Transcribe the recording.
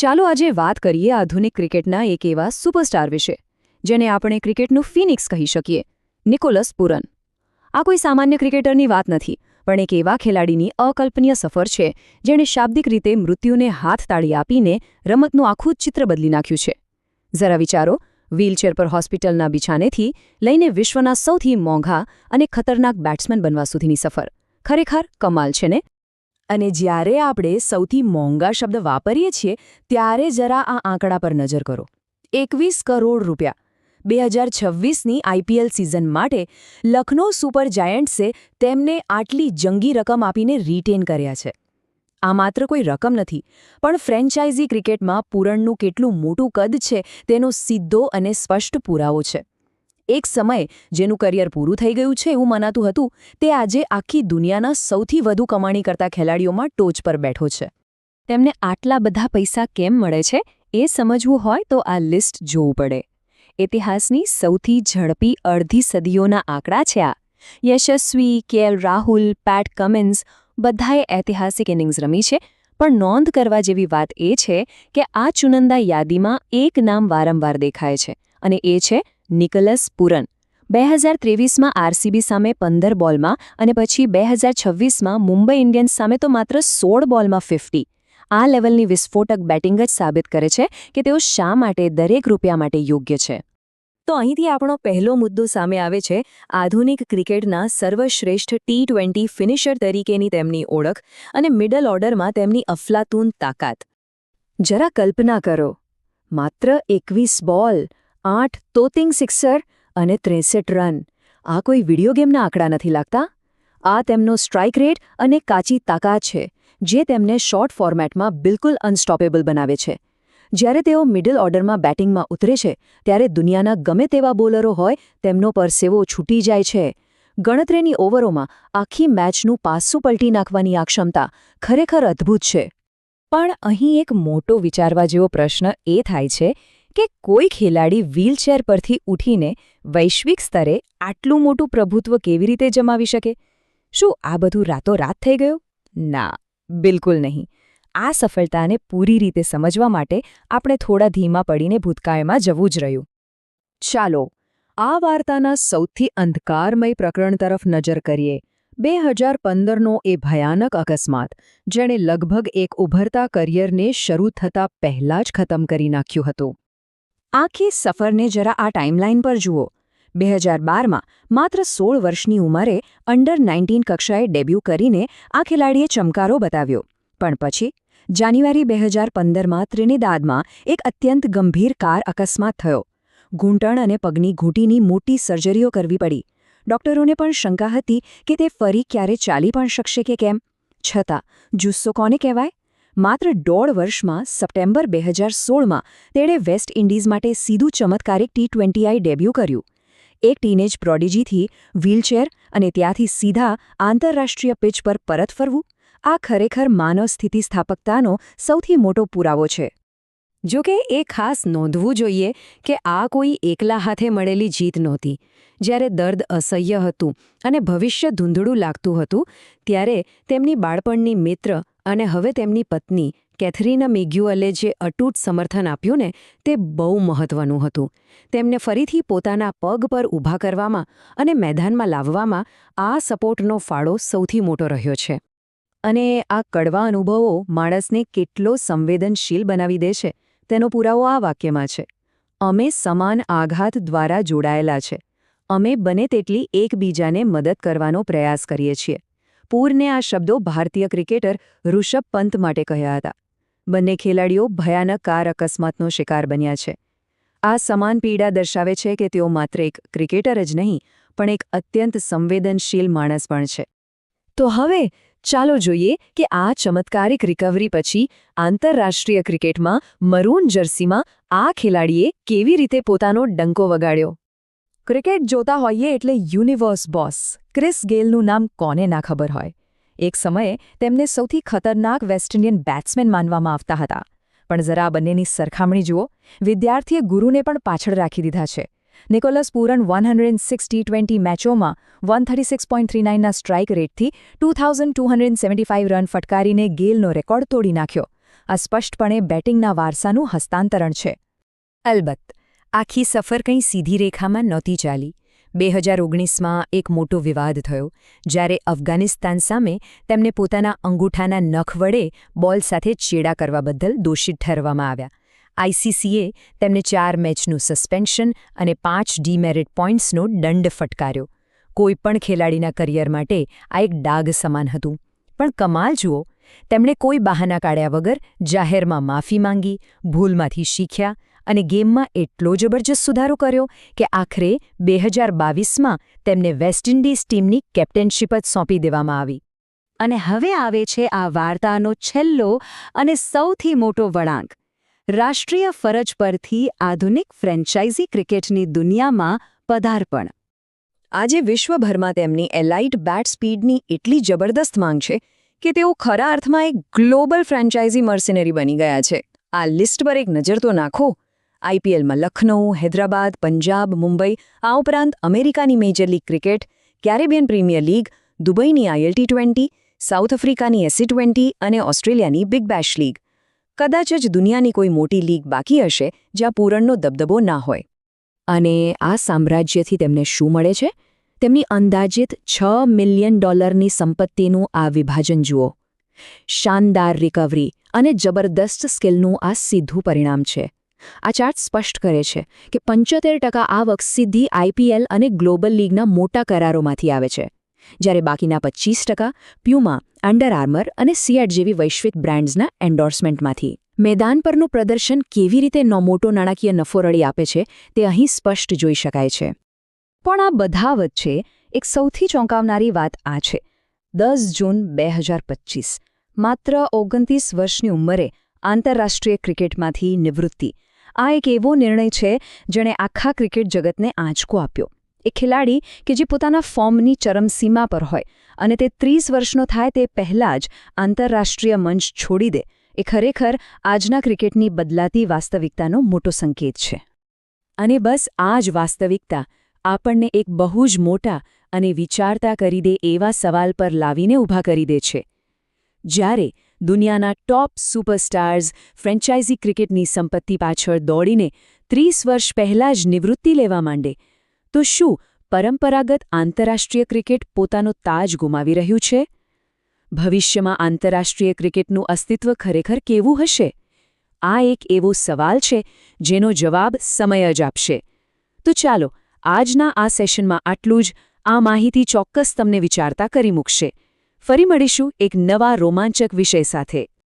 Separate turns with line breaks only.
ચાલો આજે વાત કરીએ આધુનિક ક્રિકેટના એક એવા સુપરસ્ટાર વિશે જેને આપણે ક્રિકેટનું ફિનિક્સ કહી શકીએ, નિકોલસ પુરન. આ કોઈ સામાન્ય ક્રિકેટરની વાત નથી, પણ એક એવા ખેલાડીની અકલ્પનીય સફર છે જેણે શાબ્દિક રીતે મૃત્યુને હાથતાળી આપીને રમતનું આખું ચિત્ર બદલી નાખ્યું છે. જરા વિચારો, વ્હીલચેર પર હોસ્પિટલના બિછાનેથી લઈને વિશ્વના સૌથી મોંઘા અને ખતરનાક બેટ્સમેન બનવા સુધીની સફર. ખરેખર કમાલ છે ને? અને જ્યારે આપણે સૌથી મોંઘા શબ્દ વાપરીએ છીએ ત્યારે જરા આ આંકડા પર નજર કરો. 21 કરોડ રૂપિયા. 2026ની આઈપીએલ સિઝન માટે લખનૌ સુપર જાયન્ટ્સે તેમને આટલી જંગી રકમ આપીને રિટેન કર્યા છે. આ માત્ર કોઈ રકમ નથી, પણ ફ્રેન્ચાઇઝી ક્રિકેટમાં પુરણનું કેટલું મોટું કદ છે તેનો સીધો અને સ્પષ્ટ પુરાવો છે. એક સમય જેનું કરિયર પૂરું થઈ ગયું છે એવું મનાતું હતું, તે આજે આખી દુનિયાના સૌથી વધુ કમાણી કરતા ખેલાડીઓમાં ટોચ પર બેઠો છે. તેમને આટલા બધા પૈસા કેમ મળે છે એ સમજવું હોય તો આ લિસ્ટ જોવું પડે. ઇતિહાસની સૌથી ઝડપી અડધી સદીઓના આંકડા છે આ. યશસ્વી, કેએલ રાહુલ, પેટ કમિન્સ બધાએ ઐતિહાસિક ઇનિંગ્સ રમી છે, પણ નોંધ કરવા જેવી વાત એ છે કે આ ચુનંદા યાદીમાં એક નામ વારંવાર દેખાય છે, અને એ છે નિકોલસ પુરન. 2023માં આરસીબી સામે 15 બોલમાં અને પછી 2026માં મુંબઈ ઇન્ડિયન્સ સામે તો માત્ર 16 બોલમાં 50. આ લેવલની વિસ્ફોટક બેટિંગ જ સાબિત કરે છે કે તેઓ શા માટે દરેક રૂપિયા માટે યોગ્ય છે. તો અહીંથી આપણો પહેલો મુદ્દો સામે આવે છે આધુનિક ક્રિકેટના સર્વશ્રેષ્ઠ T20 ફિનિશર તરીકેની તેમની ઓળખ અને મિડલ ઓર્ડરમાં તેમની અફલાતૂન તાકાત. જરા કલ્પના કરો, માત્ર 21 બોલ, 8 તોતિંગ સિક્સર અને 63 રન. આ કોઈ વિડીયો ગેમના આંકડા નથી લાગતા? આ તેમનો સ્ટ્રાઇક રેટ અને કાચી તાકાત છે જે તેમને શોર્ટ ફોર્મેટમાં બિલકુલ અનસ્ટોપેબલ બનાવે છે. જ્યારે તેઓ મિડલ ઓર્ડરમાં બેટિંગમાં ઉતરે છે ત્યારે દુનિયાના ગમે તેવા બોલરો હોય તેમનો પરસેવો છૂટી જાય છે. ગણતરીની ઓવરોમાં આખી મેચનું પાસું પલટી નાખવાની આ ક્ષમતા ખરેખર અદ્ભુત છે. પણ અહીં એક મોટો વિચારવા જેવો પ્રશ્ન એ થાય છે કે કોઈ ખેલાડી વ્હીલચેર પરથી ઉઠીને વૈશ્વિક સ્તરે આટલું મોટું પ્રભુત્વ કેવી રીતે જમાવી શકે? શું આ બધું રાતોરાત થઈ ગયું? ના, બિલકુલ નહીં. આ સફળતાને પૂરી રીતે સમજવા માટે આપણે થોડા ધીમા પડીને ભૂતકાળમાં જવું જ રહ્યું. ચાલો, આ વાર્તાના સૌથી અંધકારમય પ્રકરણ તરફ નજર કરીએ. 2015નો એ ભયાનક અકસ્માત, જેણે લગભગ એક ઉભરતા કરિયરને શરૂ થતાં પહેલાં જ ખતમ કરી નાખ્યું હતું. આખી સફરને જરા આ ટાઈમલાઈન પર જુઓ. 2012માં માત્ર 16 વર્ષની ઉંમરે અંડર 19 કક્ષાએ ડેબ્યુ કરીને આ ખેલાડીએ ચમકારો બતાવ્યો. પણ પછી જાન્યુઆરી 2015માં ત્રિનિદાદમાં એક અત્યંત ગંભીર કાર અકસ્માત થયો. ઘૂંટણ અને પગની ઘૂંટીની મોટી સર્જરીઓ કરવી પડી. ડોક્ટરોને પણ શંકા હતી કે તે ફરી ક્યારે ચાલી પણ શકશે કે કેમ. છતાં જુસ્સો કોને કહેવાય? માત્ર 1.5 વર્ષમાં સપ્ટેમ્બર 2016માં તેણે વેસ્ટ ઇન્ડિઝ માટે સીધું ચમત્કારિક T20I ડેબ્યુ કર્યું. એક ટીનેજ પ્રોડિજીથી વ્હીલચેર અને ત્યાંથી સીધા આંતરરાષ્ટ્રીય પિચ પર પરત ફરવું, આ ખરેખર માનવ સ્થિતિસ્થાપકતાનો સૌથી મોટો પુરાવો છે. જોકે એ ખાસ નોંધવું જોઈએ કે આ કોઈ એકલા હાથે મળેલી જીત નહોતી. જ્યારે દર્દ અસહ્ય હતું અને ભવિષ્ય ધૂંધળું લાગતું હતું, ત્યારે તેમની બાળપણની મિત્ર અને હવે તેમની પત્ની કેથરીના મિગ્યુઅલે જે અતૂટ સમર્થન આપ્યું ને, તે બહુ મહત્વનું હતું. તેમને ફરીથી પોતાના પગ પર ઊભા કરવામાં અને મેદાનમાં લાવવામાં આ સપોર્ટનો ફાળો સૌથી મોટો રહ્યો છે. અને આ કડવા અનુભવો માણસને કેટલો સંવેદનશીલ બનાવી દે છે તેનો પુરાવો આ વાક્યમાં છે. અમે સમાન આઘાત દ્વારા જોડાયેલા છે. અમે બને તેટલી એકબીજાને મદદ કરવાનો પ્રયાસ કરીએ છીએ. પૂરને આ શબ્દો ભારતીય ક્રિકેટર ઋષભ પંત માટે કહ્યા હતા. બંને ખેલાડીઓ ભયાનક કાર અકસ્માતનો શિકાર બન્યા છે. આ સમાન પીડા દર્શાવે છે કે તેઓ માત્ર એક ક્રિકેટર જ નહીં, પણ એક અત્યંત સંવેદનશીલ માણસ પણ છે. તો હવે ચાલો જોઈએ કે આ ચમત્કારિક રિકવરી પછી આંતરરાષ્ટ્રીય ક્રિકેટમાં મરૂન જર્સીમાં આ ખેલાડીએ કેવી રીતે પોતાનો ડંકો વગાડ્યો. ક્રિકેટ જોતા હોઈએ એટલે યુનિવર્સ બોસ ક્રિસ ગેલનું નામ કોને ના ખબર હોય. એક સમયે તેમને સૌથી ખતરનાક વેસ્ટ ઇન્ડિયન બેટ્સમેન માનવામાં આવતા હતા. પણ જરા બંનેની સરખામણી જુઓ. વિદ્યાર્થીએ ગુરુને પણ પાછળ રાખી દીધા છે. નિકોલસ પુરન 106 T20 મેચોમાં 136.39ના સ્ટ્રાઇક રેટથી 2275 રન ફટકારીને ગેલનો રેકોર્ડ તોડી નાખ્યો. આ સ્પષ્ટપણે બેટિંગના વારસાનું હસ્તાંતરણ છે. અલબત્ત આખી સફર કંઈ સીધી રેખામાં નહોતી ચાલી. 2019માં એક મોટો વિવાદ થયો જ્યારે અફઘાનિસ્તાન સામે તેમને પોતાના અંગૂઠાના નખ વડે બોલ સાથે ચેડા કરવા બદલ દોષિત ઠેરવવામાં આવ્યા. આઈસીસીએ તેમને 4 મેચનું સસ્પેન્શન અને 5 ડીમેરિટ પોઈન્ટ્સનો દંડ ફટકાર્યો. કોઈપણ ખેલાડીના કરિયર માટે આ એક ડાઘ સમાન હતું. પણ કમાલ જુઓ, તેમણે કોઈ બહાના કાઢ્યા વગર જાહેરમાં માફી માંગી, ભૂલમાંથી શીખ્યા અને ગેમમાં એટલો જબરજસ્ત સુધારો કર્યો કે આખરે 2022માં તેમને વેસ્ટ ઇન્ડિઝ ટીમની કેપ્ટનશીપ જ સોંપી દેવામાં આવી. અને હવે આવે છે આ વાર્તાનો છેલ્લો અને સૌથી મોટો વળાંક. રાષ્ટ્રીય ફરજ પરથી આધુનિક ફ્રેન્ચાઇઝી ક્રિકેટની દુનિયામાં પદાર્પણ. આજે વિશ્વભરમાં તેમની એલાઇટ બેટ સ્પીડની એટલી જબરદસ્ત માંગ છે કે તેઓ ખરા અર્થમાં એક ગ્લોબલ ફ્રેન્ચાઇઝી મર્સિનરી બની ગયા છે. આ લિસ્ટ પર એક નજર તો નાખો. આઈપીએલમાં લખનઉ, હૈદરાબાદ, પંજાબ, મુંબઈ, આ ઉપરાંત અમેરિકાની major league cricket, Caribbean premier league, દુબઈની IL-T20, સાઉથ આફ્રિકાની SC20 અને ઓસ્ટ્રેલિયાની બિગ બેશ લીગ. કદાચ જ દુનિયાની કોઈ મોટી લીગ બાકી હશે જ્યાં પૂરણનો દબદબો ના હોય. અને આ સામ્રાજ્યથી તેમને શું મળે છે? તેમની અંદાજિત $6 મિલિયન સંપત્તિનું આ વિભાજન જુઓ. શાનદાર રિકવરી અને જબરદસ્ત સ્કિલનું આ સીધું પરિણામ છે. આ ચાર્ટ સ્પષ્ટ કરે છે કે 75% આવક સીધી આઈપીએલ અને ગ્લોબલ લીગના મોટા કરારોમાંથી આવે છે, જ્યારે બાકીના 25% પ્યુમા, અંડર આર્મર અને સિયાટ જેવી વૈશ્વિક બ્રાન્ડ્સના એન્ડોર્સમેન્ટમાંથી. મેદાન પરનું પ્રદર્શન કેવી રીતે મોટો નાણાકીય નફો રળી આપે છે તે અહીં સ્પષ્ટ જોઈ શકાય છે. પણ આ બધા વચ્ચે એક સૌથી ચોંકાવનારી વાત આ છે. 10 જૂન 2025 માત્ર 29 વર્ષની ઉંમરે આંતરરાષ્ટ્રીય ક્રિકેટમાંથી નિવૃત્તિ. આ એક એવો નિર્ણય છે જેણે આખા ક્રિકેટ જગતને આંચકો આપ્યો. એક ખેલાડી કે જે પોતાના ફોર્મની ચરમસીમા પર હોય અને તે 30 વર્ષનો થાય તે પહેલાં જ આંતરરાષ્ટ્રીય મંચ છોડી દે, એ ખરેખર આજના ક્રિકેટની બદલાતી વાસ્તવિકતાનો મોટો સંકેત છે. અને બસ આ જ વાસ્તવિકતા આપણને એક બહુ જ મોટા અને વિચારતા કરી દે એવા સવાલ પર લાવીને ઊભા કરી દે છે. જ્યારે દુનિયાના ટોપ સુપરસ્ટાર્સ ફ્રેન્ચાઇઝી ક્રિકેટની સંપત્તિ પાછળ દોડીને 30 વર્ષ પહેલાં જ નિવૃત્તિ લેવા માંડે, તો શું પરંપરાગત આંતરરાષ્ટ્રીય ક્રિકેટ પોતાનો તાજ ગુમાવી રહ્યું છે? ભવિષ્યમાં આંતરરાષ્ટ્રીય ક્રિકેટનું અસ્તિત્વ ખરેખર કેવું હશે? આ એક એવો સવાલ છે જેનો જવાબ સમય જ આપશે. તો ચાલો, આજના આ સેશનમાં આટલું જ. આ માહિતી ચોક્કસ તમને વિચારતા કરી મૂકશે. ફરી મળીશું એક નવા રોમાંચક વિષય સાથે.